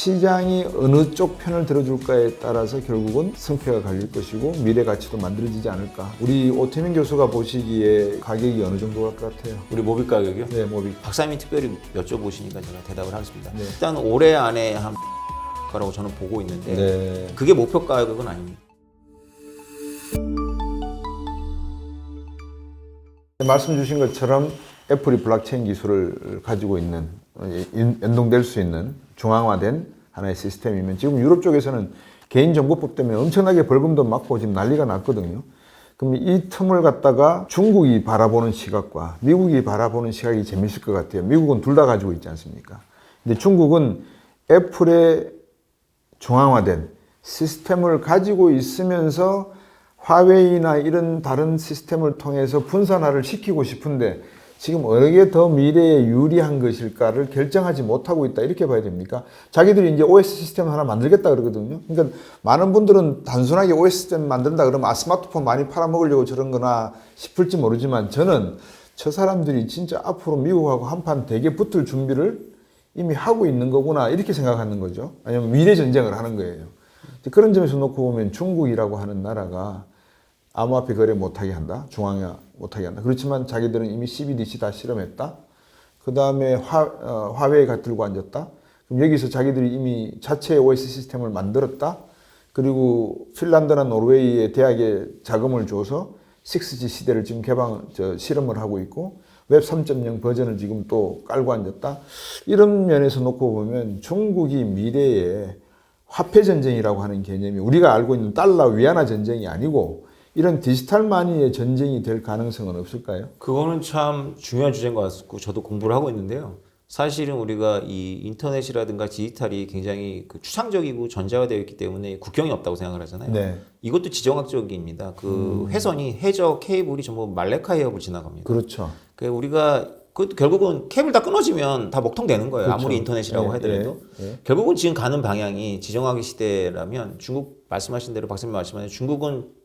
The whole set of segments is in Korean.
시장이 어느 쪽 편을 들어줄까에 따라서 결국은 승패가 갈릴 것이고 미래 가치도 만들어지지 않을까. 우리 오태민 교수가 보시기에 가격이 어느 정도 갈 것 같아요? 우리 모빅 가격이요? 네, 모빅. 박사님이 특별히 여쭤보시니까 제가 대답을 하겠습니다. 네. 일단 올해 안에 한 거라고 저는 보고 있는데 네. 그게 목표 가격은 아닙니다. 말씀 주신 것처럼 애플이 블록체인 기술을 가지고 있는 연동될 수 있는 중앙화된 하나의 시스템이면 지금 유럽 쪽에서는 개인정보법 때문에 엄청나게 벌금도 맞고 지금 난리가 났거든요. 그럼 이 틈을 갖다가 중국이 바라보는 시각과 미국이 바라보는 시각이 재밌을 것 같아요. 미국은 둘 다 가지고 있지 않습니까? 근데 중국은 애플의 중앙화된 시스템을 가지고 있으면서 화웨이나 이런 다른 시스템을 통해서 분산화를 시키고 싶은데 지금 어느 게 더 미래에 유리한 것일까를 결정하지 못하고 있다 이렇게 봐야 됩니까? 자기들이 이제 OS 시스템 하나 만들겠다 그러거든요. 그러니까 많은 분들은 단순하게 OS 시스템 만든다 그러면 스마트폰 많이 팔아먹으려고 저런 거나 싶을지 모르지만 저는 저 사람들이 진짜 앞으로 미국하고 한판 대게 붙을 준비를 이미 하고 있는 거구나 이렇게 생각하는 거죠. 아니면 미래 전쟁을 하는 거예요. 그런 점에서 놓고 보면 중국이라고 하는 나라가 암호화폐 거래 못하게 한다. 중앙화 못하게 한다. 그렇지만 자기들은 이미 CBDC 다 실험했다. 그 다음에 화웨이가 들고 앉았다. 그럼 여기서 자기들이 이미 자체 OS 시스템을 만들었다. 그리고 핀란드나 노르웨이의 대학에 자금을 줘서 6G 시대를 지금 실험을 하고 있고 웹 3.0 버전을 지금 또 깔고 앉았다. 이런 면에서 놓고 보면 중국이 미래에 화폐 전쟁이라고 하는 개념이 우리가 알고 있는 달러 위안화 전쟁이 아니고 이런 디지털 마니의 전쟁이 될 가능성은 없을까요? 그거는 참 중요한 주제인 것 같고 저도 공부를 하고 있는데요. 사실은 우리가 이 인터넷이라든가 디지털이 굉장히 추상적이고 전자화되어 있기 때문에 국경이 없다고 생각을 하잖아요. 네. 이것도 지정학적입니다. 그 회선이 해저 케이블이 전부 말레카 해협을 지나갑니다. 그렇죠. 우리가 그것도 결국은 케이블 다 끊어지면 다 먹통되는 거예요. 그렇죠. 아무리 인터넷이라고 하더라도. 결국은 지금 가는 방향이 지정학의 시대라면 중국 말씀하신 대로 박사님 말씀하신 중국은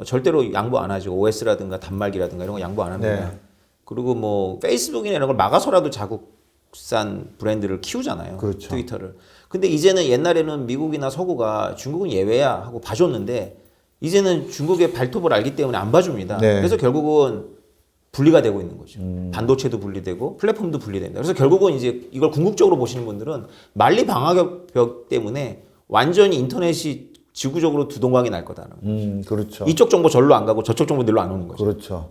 절대로 양보 안 하죠. OS라든가 단말기라든가 이런 거 양보 안 합니다. 네. 그리고 뭐 페이스북이나 이런 걸 막아서라도 자국산 브랜드를 키우잖아요. 그렇죠. 트위터를. 근데 이제는 옛날에는 미국이나 서구가 중국은 예외야 하고 봐줬는데 이제는 중국의 발톱을 알기 때문에 안 봐줍니다. 네. 그래서 결국은 분리가 되고 있는 거죠. 반도체도 분리되고 플랫폼도 분리된다. 그래서 결국은 이제 이걸 궁극적으로 보시는 분들은 만리 방화벽 때문에 완전히 인터넷이 지구적으로 두동강이 날 거다는 거죠. 그렇죠. 이쪽 정보 절로 안 가고 저쪽 정보 늘로 안 오는 거죠. 그렇죠.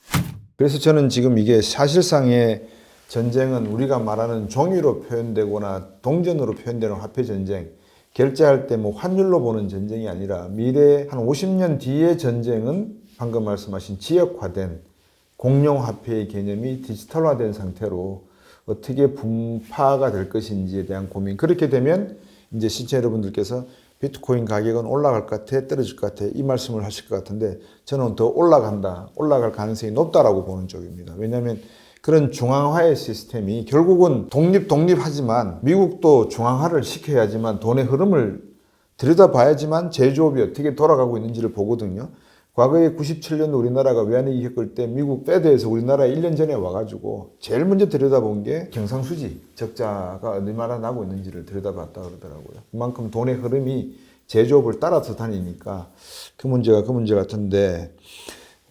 그래서 저는 지금 이게 사실상의 전쟁은 우리가 말하는 종이로 표현되거나 동전으로 표현되는 화폐 전쟁, 결제할 때 뭐 환율로 보는 전쟁이 아니라 미래 한 50년 뒤의 전쟁은 방금 말씀하신 지역화된 공용 화폐의 개념이 디지털화된 상태로 어떻게 분파가 될 것인지에 대한 고민. 그렇게 되면 이제 시청자 여러분들께서 비트코인 가격은 올라갈 것 같아, 떨어질 것 같아 이 말씀을 하실 것 같은데 저는 더 올라간다, 올라갈 가능성이 높다라고 보는 쪽입니다. 왜냐하면 그런 중앙화의 시스템이 결국은 독립하지만 미국도 중앙화를 시켜야지만 돈의 흐름을 들여다봐야지만 제조업이 어떻게 돌아가고 있는지를 보거든요. 과거에 97년도 우리나라가 외환위기 겪을 때 미국 패드에서 우리나라에 1년 전에 와가지고 제일 먼저 들여다본 게 경상수지 적자가 얼마나 나고 있는지를 들여다봤다 그러더라고요. 그만큼 돈의 흐름이 제조업을 따라서 다니니까 그 문제가 같은데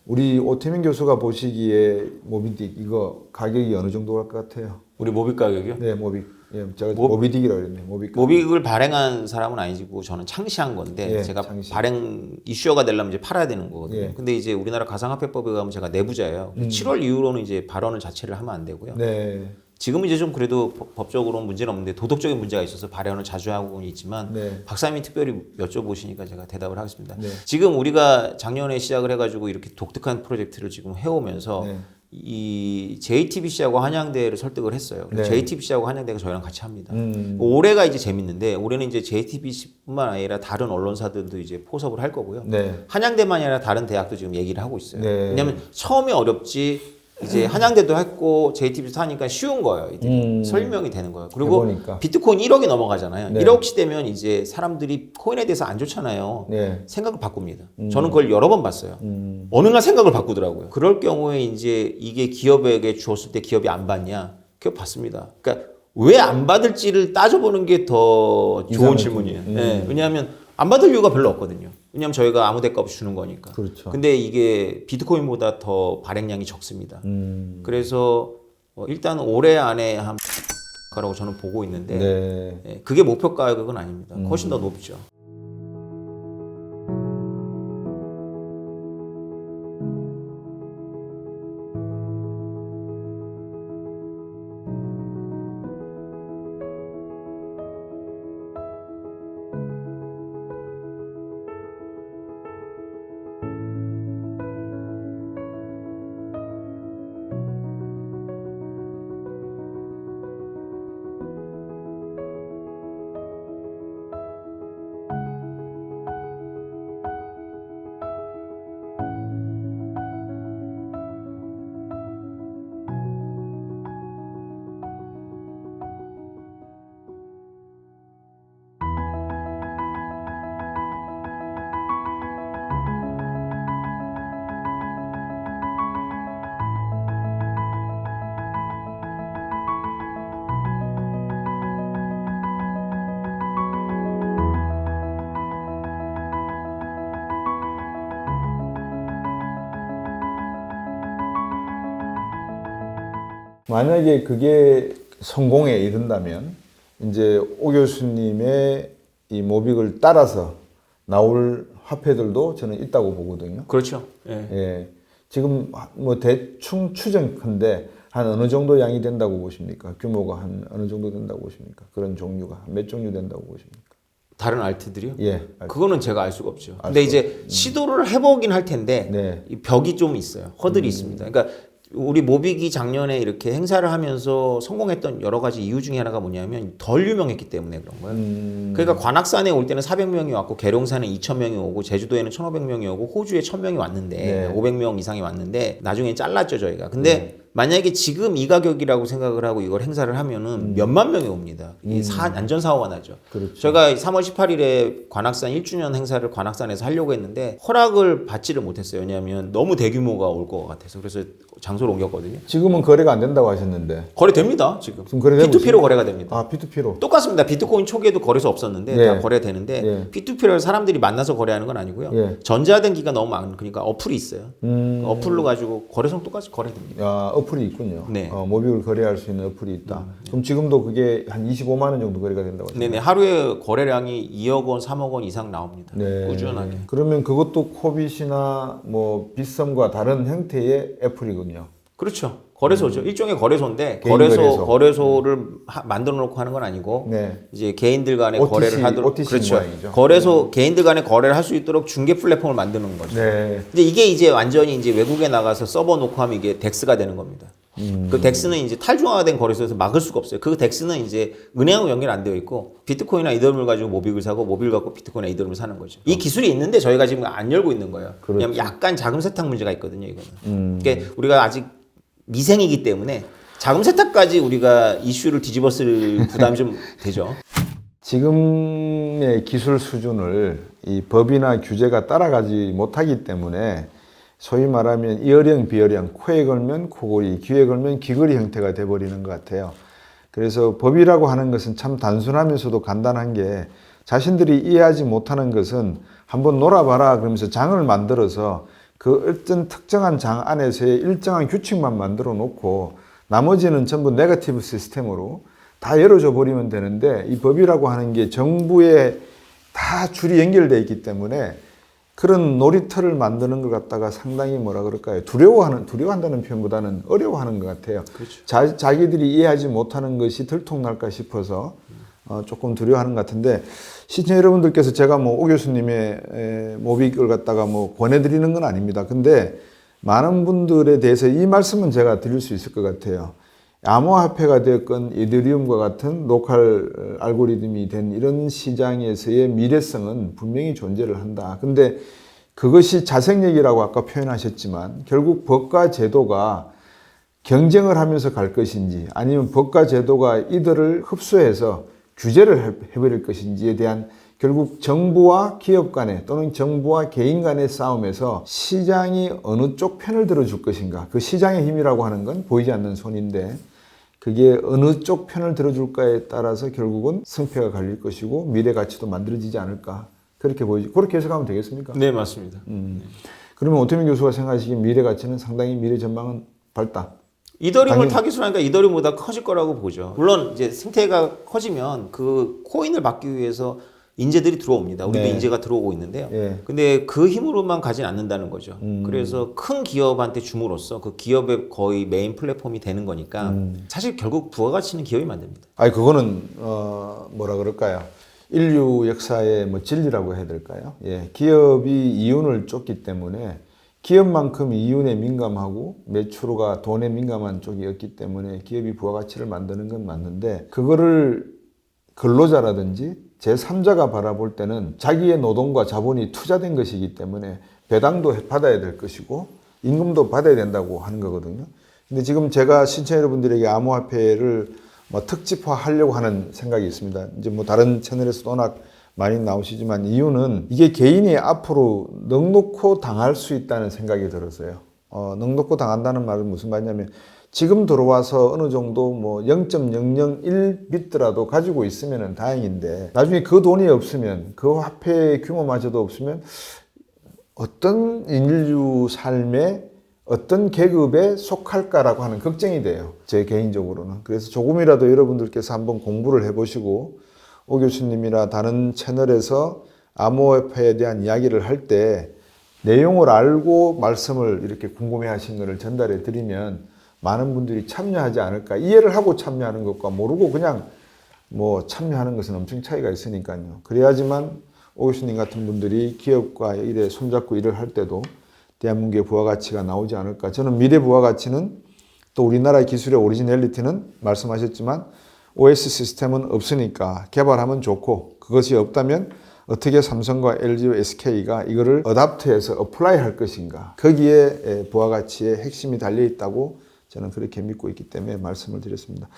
우리 오태민 교수가 보시기에 모비딕 이거 가격이 어느 정도 갈 것 같아요? 우리 모빅 가격이요? 네, 모빅. 예, 제가 모비딕이라고 그랬네요. 모빅을 발행한 사람은 아니고 저는 창시한 건데 예, 제가 창시. 발행 이슈어가 되려면 이제 팔아야 되는 거거든요. 예. 근데 이제 우리나라 가상화폐법에 가면 제가 내부자예요. 7월 이후로는 이제 발언을 자체를 하면 안 되고요. 네. 지금은 이제 좀 그래도 법적으로는 문제는 없는데 도덕적인 문제가 있어서 발언을 자주 하고는 있지만 네. 박사님이 특별히 여쭤보시니까 제가 대답을 하겠습니다. 네. 지금 우리가 작년에 시작을 해가지고 이렇게 독특한 프로젝트를 지금 해오면서 네. 이 JTBC하고 한양대를 설득을 했어요. 네. JTBC하고 한양대가 저희랑 같이 합니다. 올해가 이제 재밌는데 올해는 이제 JTBC뿐만 아니라 다른 언론사들도 이제 포섭을 할 거고요. 네. 한양대만이 아니라 다른 대학도 지금 얘기를 하고 있어요. 네. 왜냐하면 처음에 어렵지 이제 한양대도 했고 JTBC도 하니까 쉬운 거예요. 이들이. 설명이 되는 거예요. 그리고 해보니까. 비트코인 1억이 넘어가잖아요. 네. 1억씩 되면 이제 사람들이 코인에 대해서 안 좋잖아요. 네. 생각을 바꿉니다. 저는 그걸 여러 번 봤어요. 어느 날 생각을 바꾸더라고요. 그럴 경우에 이제 이게 기업에게 주었을 때 기업이 안 받냐? 기업 받습니다. 그러니까 왜 안 받을지를 따져보는 게 더 좋은 질문이에요. 네, 왜냐하면 안 받을 이유가 별로 없거든요. 왜냐하면 저희가 아무 대가 없이 주는 거니까. 그렇죠. 근데 이게 비트코인보다 더 발행량이 적습니다. 그래서 일단 올해 안에 한 가라고 저는 보고 있는데 네. 예, 그게 목표 가격은 아닙니다. 훨씬 더 높죠. 만약에 그게 성공에 이른다면 이제 오 교수님의 이 모빅을 따라서 나올 화폐들도 저는 있다고 보거든요. 그렇죠. 예. 예. 지금 뭐 대충 추정컨대 한 어느 정도 양이 된다고 보십니까? 규모가 한 어느 정도 된다고 보십니까? 그런 종류가 몇 종류 된다고 보십니까? 다른 알트들이요? 예. 그거는 제가 알 수가 없죠. 알 근데 수가 이제 시도를 해보긴 할 텐데 네. 이 벽이 좀 있어요. 허들이 있습니다. 그러니까 우리 모빅이 작년에 이렇게 행사를 하면서 성공했던 여러 가지 이유 중에 하나가 뭐냐면 덜 유명했기 때문에 그런 거예요. 그러니까 관악산에 올 때는 400명이 왔고 계룡산에 2,000명이 오고 제주도에는 1,500명이 오고 호주에 1,000명이 왔는데 네. 500명 이상이 왔는데 나중에 잘랐죠 저희가. 근데 만약에 지금 이 가격이라고 생각을 하고 이걸 행사를 하면은 몇만 명이 옵니다. 이 안전사고가 나죠. 그렇죠. 저희가 3월 18일에 관악산 1주년 행사를 관악산에서 하려고 했는데 허락을 받지를 못했어요. 왜냐하면 너무 대규모가 올 것 같아서. 그래서 장소를 옮겼거든요. 지금은 거래가 안 된다고 하셨는데. 거래됩니다. 지금 거래되고 P2P로 있어요? 거래가 됩니다. 아, P2P로. 똑같습니다. 비트코인 초기에도 거래소 없었는데 네. 다 거래되는데 네. P2P를 사람들이 만나서 거래하는 건 아니고요. 예. 전자등기가 너무 많으니까 어플이 있어요. 어플로 가지고 거래소는 똑같이 거래됩니다. 야, 어플이 있군요. 네. 모빅을 거래할 수 있는 어플이 있다. 그럼 지금도 그게 한 25만 원 정도 거래가 된다고 하셨나요? 네네. 하루에 거래량이 2억 원, 3억 원 이상 나옵니다. 네. 꾸준하게. 그러면 그것도 코빗이나 뭐 빗썸과 다른 형태의 애플이군요. 그렇죠. 거래소죠. 일종의 거래소인데 개인 거래소. 거래소를 만들어 놓고 하는 건 아니고 네. 이제 개인들 간에 OTC, 거래를 하도록 OTC 그렇죠. 모양이죠. 거래소 개인들 간에 거래를 할 수 있도록 중개 플랫폼을 만드는 거죠. 네. 근데 이게 이제 완전히 이제 외국에 나가서 서버 놓고 하면 이게 덱스가 되는 겁니다. 그 덱스는 이제 탈중화된 거래소에서 막을 수가 없어요. 그 덱스는 이제 은행하고 연결 안 되어 있고 비트코인이나 이더리움을 가지고 모빅을 사고 모빅을 갖고 비트코인이나 이더리움을 사는 거죠. 이 기술이 있는데 저희가 지금 안 열고 있는 거예요. 그렇죠. 왜냐하면 약간 자금 세탁 문제가 있거든요. 이거는. 그러니까 우리가 아직 미생이기 때문에 자금 세탁까지 우리가 이슈를 뒤집었을 부담이 좀 되죠. 지금의 기술 수준을 이 법이나 규제가 따라가지 못하기 때문에 소위 말하면 이어령 비어령, 코에 걸면 코골이, 귀에 걸면 귀걸이 형태가 돼버리는 것 같아요. 그래서 법이라고 하는 것은 참 단순하면서도 간단한 게 자신들이 이해하지 못하는 것은 한번 놀아봐라 그러면서 장을 만들어서 그 어떤 특정한 장 안에서의 일정한 규칙만 만들어 놓고 나머지는 전부 네거티브 시스템으로 다 열어줘 버리면 되는데 이 법이라고 하는 게 정부에 다 줄이 연결되어 있기 때문에 그런 놀이터를 만드는 것 갖다가 상당히 뭐라 그럴까요? 두려워한다는 표현보다는 어려워하는 것 같아요. 그렇죠. 자기들이 이해하지 못하는 것이 들통날까 싶어서 조금 두려워하는 것 같은데 시청자 여러분들께서 제가 뭐 오 교수님의 모빅을 갖다가 뭐 권해드리는 건 아닙니다. 근데 많은 분들에 대해서 이 말씀은 제가 드릴 수 있을 것 같아요. 암호화폐가 되었건 이더리움과 같은 로컬 알고리즘이 된 이런 시장에서의 미래성은 분명히 존재를 한다. 근데 그것이 자생력이라고 아까 표현하셨지만 결국 법과 제도가 경쟁을 하면서 갈 것인지 아니면 법과 제도가 이들을 흡수해서 규제를 해버릴 것인지에 대한 결국 정부와 기업 간의 또는 정부와 개인 간의 싸움에서 시장이 어느 쪽 편을 들어줄 것인가. 그 시장의 힘이라고 하는 건 보이지 않는 손인데 그게 어느 쪽 편을 들어줄까에 따라서 결국은 승패가 갈릴 것이고 미래 가치도 만들어지지 않을까 그렇게 보이지. 그렇게 해석하면 되겠습니까? 네, 맞습니다. 그러면 오태민 교수가 생각하시기에 미래 가치는 상당히 미래 전망은 밝다. 이더리움을 타깃으로 하니까 이더리움보다 커질 거라고 보죠. 물론 이제 생태가 커지면 그 코인을 받기 위해서 인재들이 들어옵니다. 우리도 네. 인재가 들어오고 있는데요. 예. 근데 그 힘으로만 가진 않는다는 거죠. 그래서 큰 기업한테 줌으로써 그 기업의 거의 메인 플랫폼이 되는 거니까 사실 결국 부가가치는 기업이 만듭니다. 아니 그거는 뭐라 그럴까요? 인류 역사의 뭐 진리라고 해야 될까요? 예, 기업이 이윤을 쫓기 때문에 기업만큼 이윤에 민감하고 매출가 돈에 민감한 쪽이었기 때문에 기업이 부가가치를 만드는 건 맞는데 그거를 근로자라든지 제3자가 바라볼 때는 자기의 노동과 자본이 투자된 것이기 때문에 배당도 받아야 될 것이고 임금도 받아야 된다고 하는 거거든요. 근데 지금 제가 신청 여러분들에게 암호화폐를 뭐 특집화하려고 하는 생각이 있습니다. 이제 뭐 다른 채널에서도 워낙 많이 나오시지만 이유는 이게 개인이 앞으로 넉넉히 당할 수 있다는 생각이 들었어요. 넉넉히 당한다는 말은 무슨 말이냐면 지금 들어와서 어느 정도 뭐 0.001비트라도 가지고 있으면 다행인데 나중에 그 돈이 없으면 그 화폐의 규모마저도 없으면 어떤 인류 삶의 어떤 계급에 속할까라고 하는 걱정이 돼요. 제 개인적으로는. 그래서 조금이라도 여러분들께서 한번 공부를 해보시고 오 교수님이나 다른 채널에서 암호화폐에 대한 이야기를 할 때 내용을 알고 말씀을 이렇게 궁금해 하신 것을 전달해 드리면 많은 분들이 참여하지 않을까. 이해를 하고 참여하는 것과 모르고 그냥 뭐 참여하는 것은 엄청 차이가 있으니까요. 그래야지만 오 교수님 같은 분들이 기업과 일에 손잡고 일을 할 때도 대한민국의 부가가치가 나오지 않을까. 저는 미래 부가가치는 또 우리나라의 기술의 오리지널리티는 말씀하셨지만 OS 시스템은 없으니까 개발하면 좋고 그것이 없다면 어떻게 삼성과 LG와 SK가 이거를 어답트해서 어플라이 할 것인가. 거기에 부가가치의 핵심이 달려있다고 저는 그렇게 믿고 있기 때문에 말씀을 드렸습니다.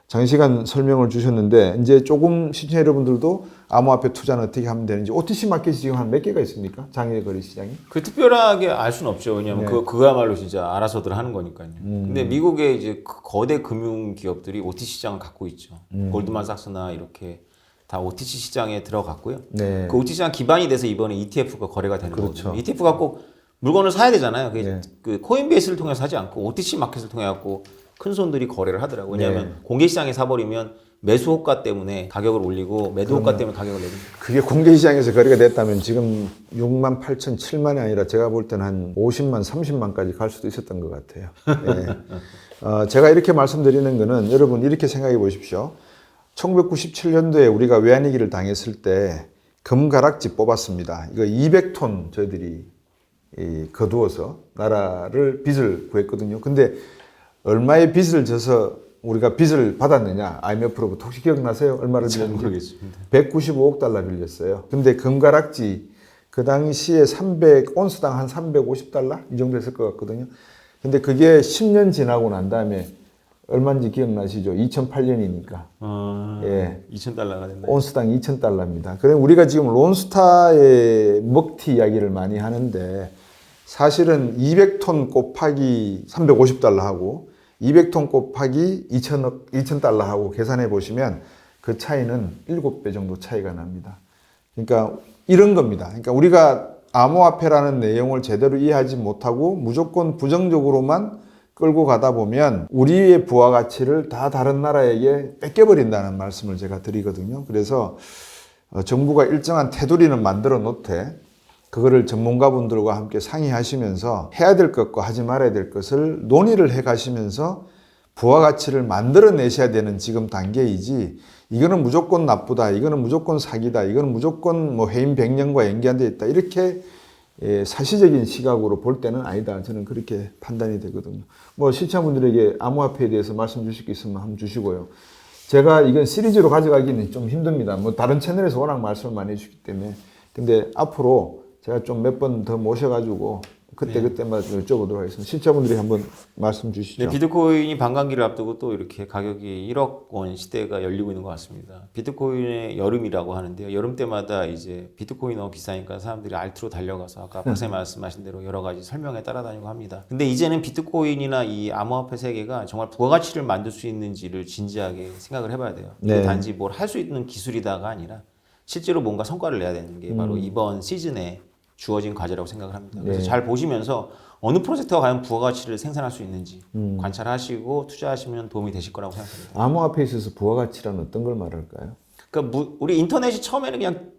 장시간 설명을 주셨는데 이제 조금 시청자 여러분들도 암호화폐 투자는 어떻게 하면 되는지 OTC 마켓이 지금 한 몇 개가 있습니까? 장외거래 시장이? 그 특별하게 알 수는 없죠. 왜냐하면 네. 그야말로 진짜 알아서들 하는 거니까요. 근데 미국의 이제 거대 금융 기업들이 OTC 시장을 갖고 있죠. 골드만삭스나 이렇게 다 OTC 시장에 들어갔고요. 네. 그 OTC 시장 기반이 돼서 이번에 ETF가 거래가 되는 그렇죠. 거거든요. ETF가 꼭 물건을 사야 되잖아요. 네. 그 코인베이스를 통해서 사지 않고 OTC 마켓을 통해 갖고 큰 손들이 거래를 하더라고요. 왜냐하면 네. 공개 시장에 사버리면 매수 호가 때문에 가격을 올리고 매도 호가 때문에 가격을 내립니다. 그게 공개시장에서 거래가 됐다면 지금 6만 8천, 7만이 아니라 제가 볼 때는 한 50만, 30만까지 갈 수도 있었던 것 같아요. 예. 제가 이렇게 말씀드리는 거는 여러분 이렇게 생각해 보십시오. 1997년도에 우리가 외환위기를 당했을 때 금가락지 뽑았습니다. 이거 200톤 저희들이 거두어서 나라를 빚을 구했거든요. 근데 얼마의 빚을 져서 우리가 빚을 받았느냐? IMF로부터 혹시 기억나세요? 얼마를 빌렸는지? 모르겠습니다. 195억 달러 빌렸어요. 근데 금가락지 그 당시에 온스당 한 350달러? 이 정도 했을 것 같거든요. 근데 그게 10년 지나고 난 다음에 얼마인지 기억나시죠? 2008년이니까. 예. 2,000달러가 됐나요? 온스당 2,000달러입니다. 그럼 우리가 지금 론스타의 먹튀 이야기를 많이 하는데 사실은 200톤 곱하기 350달러하고 200톤 곱하기 2,000달러하고 계산해 보시면 그 차이는 7배 정도 차이가 납니다. 그러니까 이런 겁니다. 그러니까 우리가 암호화폐라는 내용을 제대로 이해하지 못하고 무조건 부정적으로만 끌고 가다 보면 우리의 부가가치를 다 다른 나라에게 뺏겨버린다는 말씀을 제가 드리거든요. 그래서 정부가 일정한 테두리는 만들어 놓되 그거를 전문가분들과 함께 상의하시면서 해야 될 것과 하지 말아야 될 것을 논의를 해 가시면서 부가가치를 만들어내셔야 되는 지금 단계이지 이거는 무조건 나쁘다, 이거는 무조건 사기다, 이거는 무조건 뭐 해임 100년과 연계한데 있다 이렇게 사시적인 시각으로 볼 때는 아니다. 저는 그렇게 판단이 되거든요. 뭐 시청자분들에게 암호화폐에 대해서 말씀 주실 게 있으면 한번 주시고요. 제가 이건 시리즈로 가져가기는 좀 힘듭니다. 뭐 다른 채널에서 워낙 말씀을 많이 해주기 때문에. 근데 앞으로 제가 좀 몇 번 더 모셔가지고 그때마다 여쭤보도록 하겠습니다. 실자분들이 한번 말씀 주시죠. 네, 비트코인이 반감기를 앞두고 또 이렇게 가격이 1억 원 시대가 열리고 있는 것 같습니다. 비트코인의 여름이라고 하는데요. 여름 때마다 이제 비트코인 너무 비싸니까 사람들이 알트로 달려가서 아까 박사님 말씀하신 대로 여러 가지 설명에 따라다니고 합니다. 근데 이제는 비트코인이나 이 암호화폐 세계가 정말 부가가치를 만들 수 있는지를 진지하게 생각을 해봐야 돼요. 이게 네. 단지 뭘 할 수 있는 기술이다가 아니라 실제로 뭔가 성과를 내야 되는 게 바로 이번 시즌에 주어진 과제라고 생각을 합니다. 그래서 네. 잘 보시면서 어느 프로젝트가 과연 부가가치를 생산할 수 있는지 관찰하시고 투자하시면 도움이 되실 거라고 생각합니다. 암호화폐에 있어서 부가가치란 어떤 걸 말할까요? 그러니까 우리 인터넷이 처음에는 그냥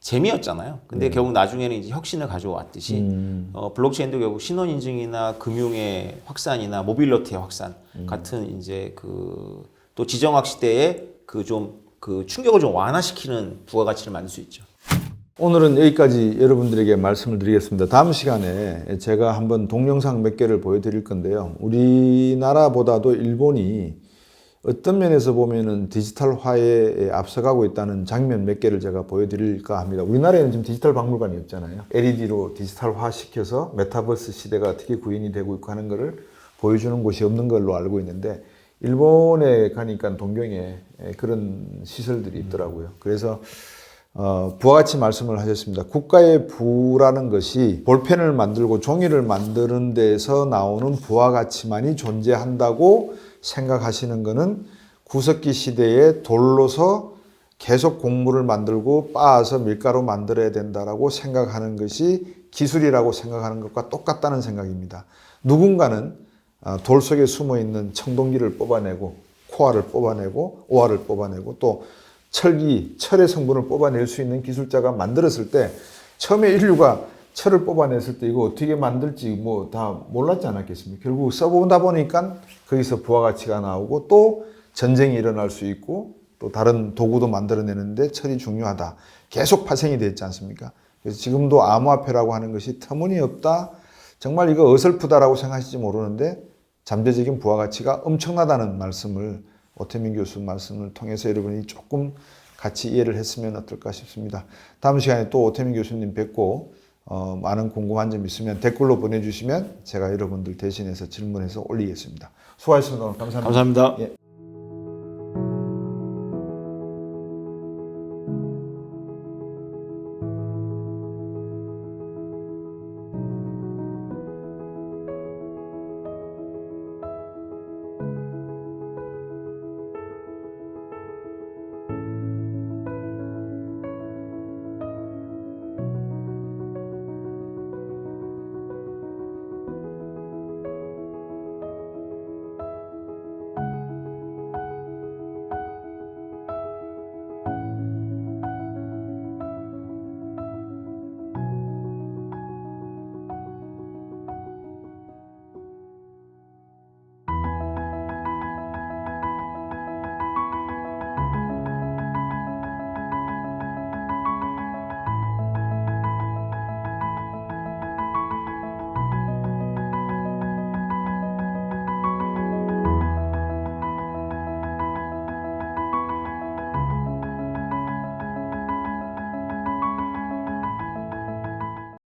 재미였잖아요. 근데 결국 나중에는 이제 혁신을 가져왔듯이 블록체인도 결국 신원 인증이나 금융의 확산이나 모빌리티의 확산 같은 이제 그 또 지정학 시대에 그 충격을 좀 완화시키는 부가가치를 만들 수 있죠. 오늘은 여기까지 여러분들에게 말씀을 드리겠습니다. 다음 시간에 제가 한번 동영상 몇 개를 보여드릴 건데요. 우리나라보다도 일본이 어떤 면에서 보면은 디지털화에 앞서가고 있다는 장면 몇 개를 제가 보여드릴까 합니다. 우리나라에는 지금 디지털 박물관이 없잖아요. LED로 디지털화 시켜서 메타버스 시대가 어떻게 구현이 되고 있고 하는 것을 보여주는 곳이 없는 걸로 알고 있는데 일본에 가니까 동경에 그런 시설들이 있더라고요. 그래서 부가가치 말씀을 하셨습니다. 국가의 부라는 것이 볼펜을 만들고 종이를 만드는 데서 나오는 부가가치만이 존재한다고 생각하시는 것은 구석기 시대에 돌로서 계속 곡물을 만들고 빻아서 밀가루 만들어야 된다라고 생각하는 것이 기술이라고 생각하는 것과 똑같다는 생각입니다. 누군가는 돌 속에 숨어 있는 청동기를 뽑아내고 코알을 뽑아내고 오알을 뽑아내고 또 철의 성분을 뽑아낼 수 있는 기술자가 만들었을 때 처음에 인류가 철을 뽑아냈을 때 이거 어떻게 만들지 뭐 다 몰랐지 않았겠습니까? 결국 써보다 보니까 거기서 부가가치가 나오고 또 전쟁이 일어날 수 있고 또 다른 도구도 만들어내는데 철이 중요하다. 계속 파생이 됐지 않습니까? 그래서 지금도 암호화폐라고 하는 것이 터무니없다. 정말 이거 어설프다라고 생각하실지 모르는데 잠재적인 부가가치가 엄청나다는 말씀을 오태민 교수 말씀을 통해서 여러분이 조금 같이 이해를 했으면 어떨까 싶습니다. 다음 시간에 또 오태민 교수님 뵙고 많은 궁금한 점 있으면 댓글로 보내주시면 제가 여러분들 대신해서 질문해서 올리겠습니다. 수고하셨습니다. 오늘 감사합니다. 감사합니다. 예.